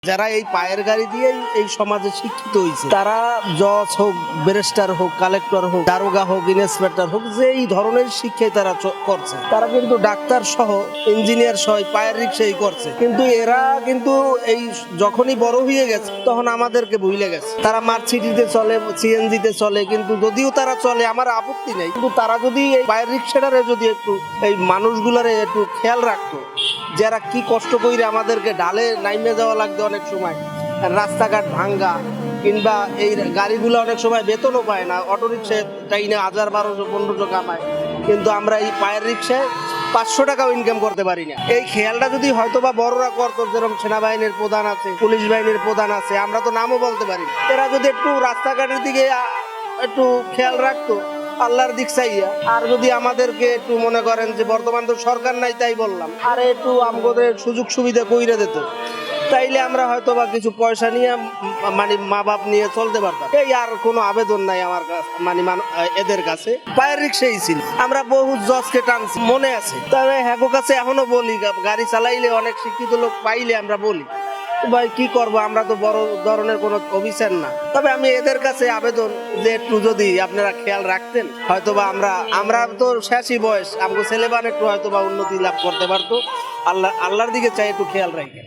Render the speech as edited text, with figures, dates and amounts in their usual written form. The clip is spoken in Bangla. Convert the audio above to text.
যারা এই পায়ের গাড়ি দিয়ে এই সমাজে শিক্ষিত হয়েছে, তারা জজ হোক, ব্যারিস্টার হোক, কালেক্টর হোক, দারোগা হোক, ইন্সপেক্টর হোক, যে এই ধরনের শিক্ষাই তারা করছে। তারা কিন্তু ডাক্তার সহ, ইঞ্জিনিয়ার সহ পায়ের রিক্সাই করছে। কিন্তু এরা কিন্তু এই যখনই বড় হয়ে গেছে তখন আমাদেরকে ভুলে গেছে। তারা মার্সিডিজে চলে, সিএনজিতে চলে, কিন্তু যদিও তারা চলে আমার আপত্তি নেই, কিন্তু তারা যদি এই পায়ের রিক্সাটারে যদি একটু এই মানুষগুলারে একটু খেয়াল রাখতো, যারা কি কষ্ট করে আমাদেরকে ডালে নাইমে যাওয়া লাগবে, অনেক সময় রাস্তাঘাট ভাঙ্গা, কিংবা এই গাড়িগুলো অনেক সময় বেতনও পায় না, অটো রিক্সায় টাইনে 1000, 1200, 1500 কামায়, কিন্তু আমরা এই পায়ের রিক্সায় 500 টাকাও ইনকাম করতে পারি না। এই খেয়ালটা যদি হয়তো বা বড়রা করতো, যেরকম সেনাবাহিনীর প্রধান আছে, পুলিশ বাহিনীর প্রধান আছে, আমরা তো নামও বলতে পারি, এরা যদি একটু রাস্তাঘাটের দিকে একটু খেয়াল রাখতো আল্লাহর দিক চাইয়া, আর যদি আমাদেরকে একটু মনে করেন যে বর্তমান তো সরকার নাই তাই বললাম, আর একটু আমাদের সুযোগ সুবিধা কইরা দিত, তাইলে আমরা হয়তো বা কিছু পয়সা নিয়ে মানে মা বাপ নিয়ে চলতে পারতাম। এই আর কোনো আবেদন নাই আমার কাছে, মানে এদের কাছে পায়ের রিক্সাই ছিল। আমরা বহু জজকে টানছি, মনে আছে। তবে হ্যাকো কাছে এখনো বলি, গাড়ি চালাইলে অনেক শিক্ষিত লোক পাইলে আমরা বলি, ভাই কি করবো, আমরা তো বড় ধরনের কোনো অফিসার না। তবে আমি এদের কাছে আবেদন যে একটু যদি আপনারা খেয়াল রাখতেন, হয়তোবা আমরা তো শেষই বয়স, আমাকে ছেলেবান একটু হয়তোবা উন্নতি লাভ করতে পারতো। আল্লাহর দিকে চাই একটু খেয়াল রাখেন।